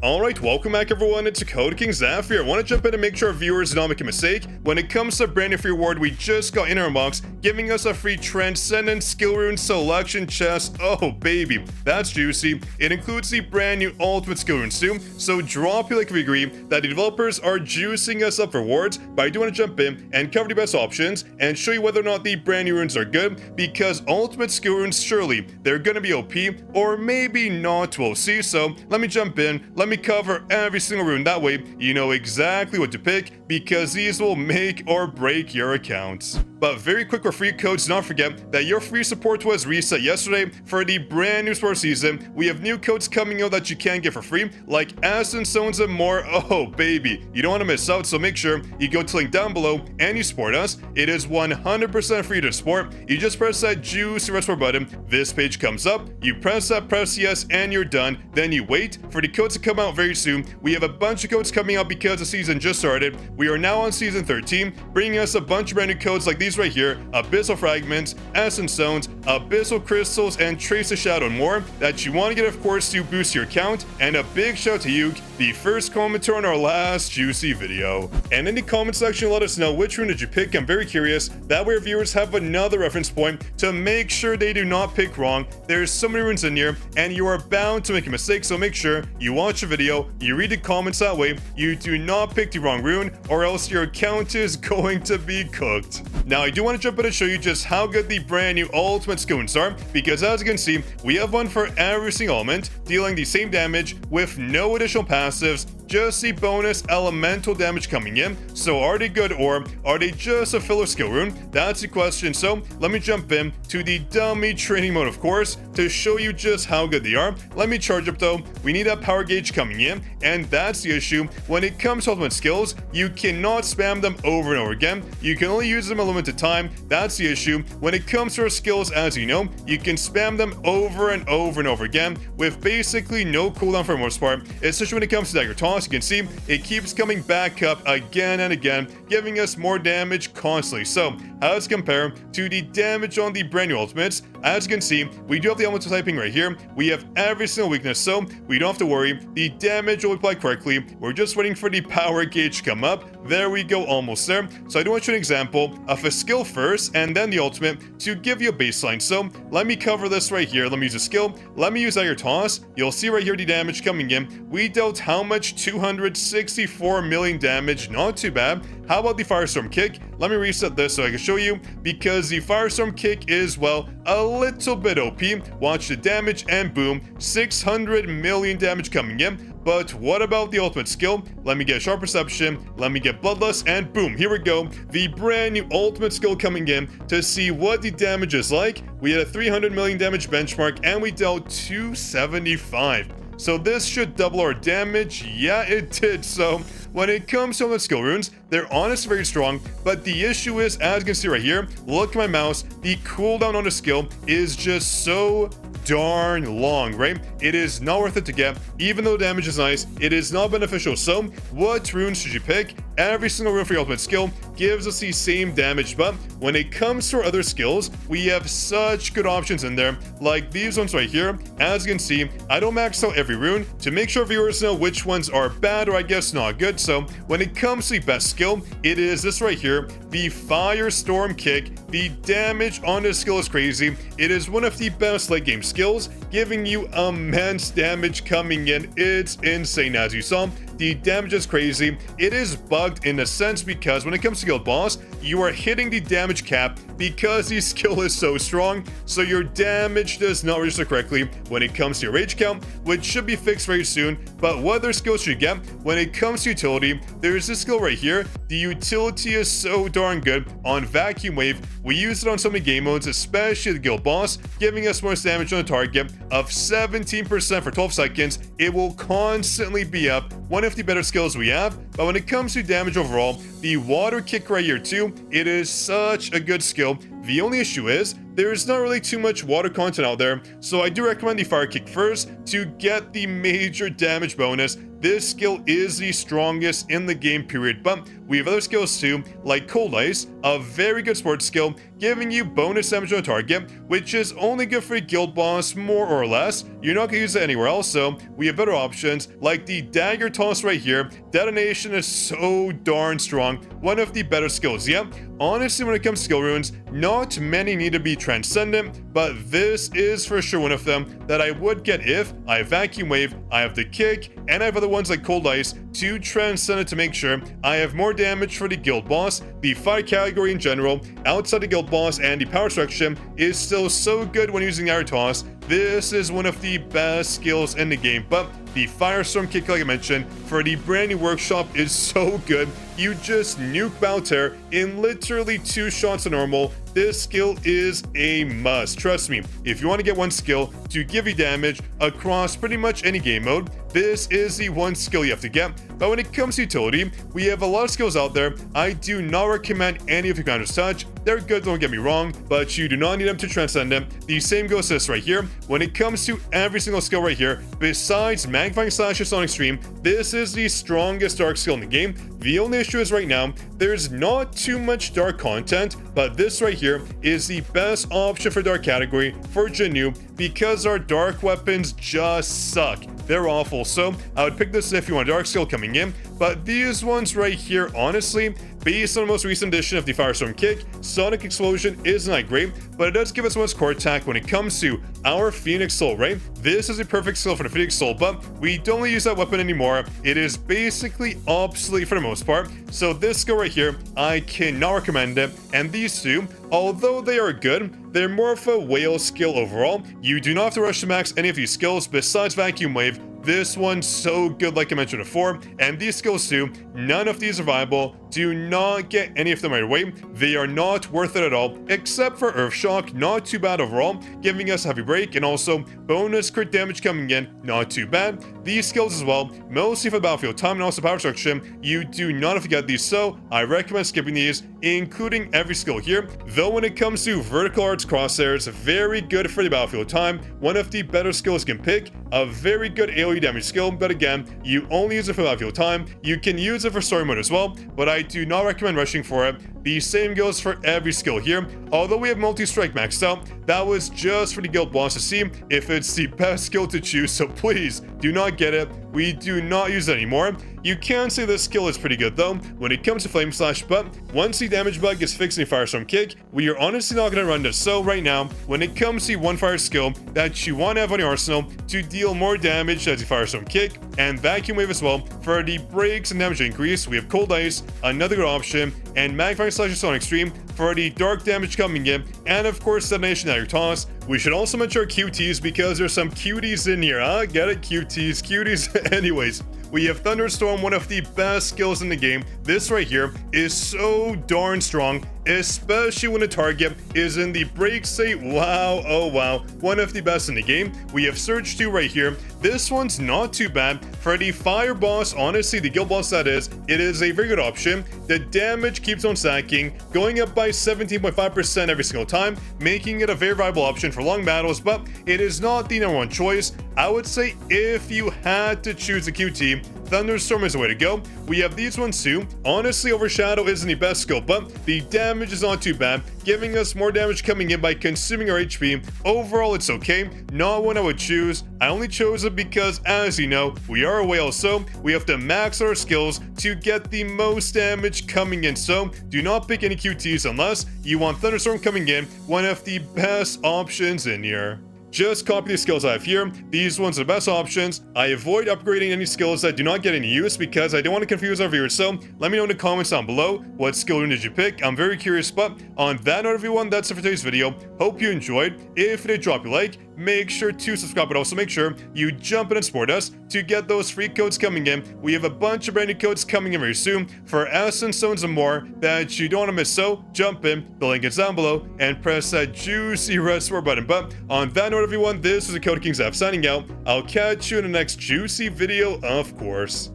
Alright, welcome back everyone, it's Code King Zaf here. I want to jump in and make sure our viewers do not make a mistake. When it comes to a brand new free reward we just got in our box, giving us a free Transcendent Skill Rune Selection chest. Oh baby, that's juicy. It includes the brand new Ultimate Skill Runes too, so drop your like if you agree that the developers are juicing us up for rewards. But I do want to jump in and cover the best options and show you whether or not the brand new runes are good, because Ultimate Skill Runes, surely they're gonna be OP, or maybe not, we'll see. So let me jump in, let me cover every single rune, that way you know exactly what to pick, because these will make or break your accounts. But very quick for free codes, do not forget that your free support was reset yesterday for the brand new sports season. We have new codes coming out that you can get for free, like Essence Zones and more. Oh baby, you don't want to miss out, so make sure you go to the link down below and you support us. It is 100% free to support. You just press that juicy red support button, this page comes up, you press that, press yes, and you're done. Then you wait for the codes to come out very soon. We have a bunch of codes coming out because the season just started. We are now on season 13, bringing us a bunch of brand new codes like these right here: Abyssal Fragments, Essence Stones, Abyssal Crystals, and Trace of Shadow and more that you want to get, of course, to boost your account. And a big shout out to you, the first commenter on our last juicy video. And in the comment section, let us know which rune did you pick. I'm very curious. That way our viewers have another reference point to make sure they do not pick wrong. There's so many runes in here, and you are bound to make a mistake, so make sure you watch the video, you read the comments, that way you do not pick the wrong rune, or else your account is going to be cooked. Now, I do want to jump in and show you just how good the brand new Ultimate Skill Runes are, because as you can see, we have one for every single element, dealing the same damage with no additional passives, just the bonus elemental damage coming in. So are they good, or are they just a filler skill rune? That's the question. So let me jump in to the dummy training mode, of course, to show you just how good they are. Let me charge up though. We need that power gauge coming in, and that's the issue. When it comes to ultimate skills, you cannot spam them over and over again. You can only use them a limited time. That's the issue. When it comes to our skills, as you know, you can spam them over and over and over again with basically no cooldown for the most part, especially when it comes to dagger toss. You can see it keeps coming back up again and again, giving us more damage constantly. So how does it compare to the damage on the brand new ultimates? As you can see, we do have the elemental typing right here. We have every single weakness, so we don't have to worry. The damage will apply correctly. We're just waiting for the power gauge to come up. There we go, almost there. So I do want to show you an example of a skill first and then the ultimate to give you a baseline. So let me cover this right here. Let me use a skill. Let me use dagger toss. You'll see right here the damage coming in. We dealt how much? 264 million damage. Not too bad. How about the Firestorm kick? Let me reset this so I can show you, because the Firestorm kick is, well, a little bit OP. Watch the damage and boom, 600 million damage coming in. But what about the ultimate skill? Let me get Sharp Perception, let me get Bloodlust, and boom, here we go. The brand new ultimate skill coming in to see what the damage is like. We had a 300 million damage benchmark and we dealt 275. So this should double our damage. Yeah, it did. So when it comes to the skill runes, they're honestly very strong, but the issue is, as you can see right here, look at my mouse, the cooldown on the skill is just so darn long, right? It is not worth it to get. Even though damage is nice, it is not beneficial. So what runes should you pick? Every single rune for your ultimate skill gives us the same damage, but when it comes to our other skills, we have such good options in there, like these ones right here. As you can see, I don't max out every rune to make sure viewers know which ones are bad, or I guess not good. So when it comes to the best skill, it is this right here, the Firestorm kick. The damage on this skill is crazy. It is one of the best late game skills, giving you immense damage coming in. It's insane. As you saw, the damage is crazy. It is bugged in a sense, because when it comes to guild boss, you are hitting the damage cap because the skill is so strong, so your damage does not register correctly when it comes to your rage count, which should be fixed very soon. But what other skills should you get? When it comes to utility, there's this skill right here. The utility is so darn good on Vacuum Wave. We use it on so many game modes, especially the guild boss, giving us more damage on the target of 17% for 12 seconds. It will constantly be up, one of the better skills we have. But when it comes to damage overall, the water kick right here too, it is such a good skill. The only issue is there is not really too much water content out there, so I do recommend the fire kick first to get the major damage bonus. This skill is the strongest in the game period, but we have other skills too, like Cold Ice, a very good sports skill, giving you bonus damage on a target, which is only good for a guild boss more or less. You're not gonna use it anywhere else, so we have better options like the dagger toss right here. Detonation is so darn strong, one of the better skills. Yeah, honestly, when it comes to skill runes, not many need to be transcendent, but this is for sure one of them that I would get if I have vacuum wave, I have the kick, and I have other ones like cold ice to transcend it to make sure I have more damage for the guild boss. The fire category in general, outside the guild boss and the power section, is still so good when using air toss. This is one of the best skills in the game, but the Firestorm kick, like I mentioned, for the brand new workshop is so good. You just nuke Baltair in literally 2 shots of normal. This skill is a must. Trust me, if you want to get one skill to give you damage across pretty much any game mode, this is the one skill you have to get. But when it comes to utility, we have a lot of skills out there. I do not recommend any of the Commander's Touch. They're good, don't get me wrong, but you do not need them to Transcendent. The same goes to this right here. When it comes to every single skill right here, besides Magnifying Slashes on Extreme, this is the strongest dark skill in the game. The only issue is right now, there's not too much dark content, but this right here is the best option for dark category for jinwoo because our dark weapons just suck. They're awful, so I would pick this if you want a dark skill coming in, but these ones right here, honestly, based on the most recent edition of the Firestorm kick, Sonic Explosion isn't that great, but it does give us one core attack when it comes to our Phoenix Soul, right? This is a perfect skill for the Phoenix Soul, but we don't really use that weapon anymore. It is basically obsolete for the most part, so this skill right here, I cannot recommend it, and these two, although they are good, they're more of a whale skill overall. You do not have to rush to max any of these skills besides Vacuum Wave. This one's so good, like I mentioned before, and these skills too, none of these are viable. Do not get any of them right away. They are not worth it at all, except for Earth Shock, not too bad overall, giving us heavy break, and also bonus crit damage coming in, not too bad. These skills as well, mostly for battlefield time and also power section, you do not have to get these, so I recommend skipping these, including every skill here. Though when it comes to vertical arts crosshairs, very good for the battlefield time, one of the better skills you can pick, a very good AoE damage skill, but again, you only use it for battlefield time. You can use it for story mode as well, but I do not recommend rushing for it. The same goes for every skill here. Although we have multi-strike maxed out, that was just for the guild boss to see if it's the best skill to choose, so please do not get it. We do not use it anymore. You can say this skill is pretty good though when it comes to Flame Slash, but once the damage bug is fixed in Firestorm kick, we are honestly not going to run this. So right now, when it comes to one fire skill that you want to have on your arsenal to deal more damage as the Firestorm kick, and Vacuum Wave as well for the breaks and damage increase, we have Cold Ice, another good option, and Magnifying Slashes on Extreme for the dark damage coming in, and of course Detonation at your toss. We should also mention our QTs because there's some cuties in here, huh? Get it? Cuties. Anyways, we have Thunderstorm, one of the best skills in the game. This right here is so darn strong, especially when the target is in the break state. Wow, oh wow, one of the best in the game. We have Surge 2 right here. This one's not too bad. For the fire boss, honestly, the guild boss that is, it is a very good option. The damage keeps on stacking, going up by 17.5% every single time, making it a very viable option for long battles, but it is not the #1 choice. I would say if you had to choose a QT, Thunderstorm is the way to go. We have these ones too. Honestly, Overshadow isn't the best skill, but the damage is not too bad, giving us more damage coming in by consuming our HP. Overall, it's okay. Not one I would choose. I only chose it because, as you know, we are a whale, so we have to max our skills to get the most damage coming in. So do not pick any QTs unless you want Thunderstorm coming in, one of the best options in here. Just copy the skills I have here. These ones are the best options. I avoid upgrading any skills that do not get any use because I don't want to confuse our viewers. So let me know in the comments down below what skill rune did you pick. I'm very curious. But on that note, everyone, that's it for today's video. Hope you enjoyed. If you did, drop a like. Make sure to subscribe, but also make sure you jump in and support us to get those free codes coming in. We have a bunch of brand new codes coming in very soon for Essence Stones and more that you don't want to miss. So jump in, the link is down below, and press that juicy red support button. But on that note, everyone, this is the Code King Zap signing out. I'll catch you in the next juicy video, of course.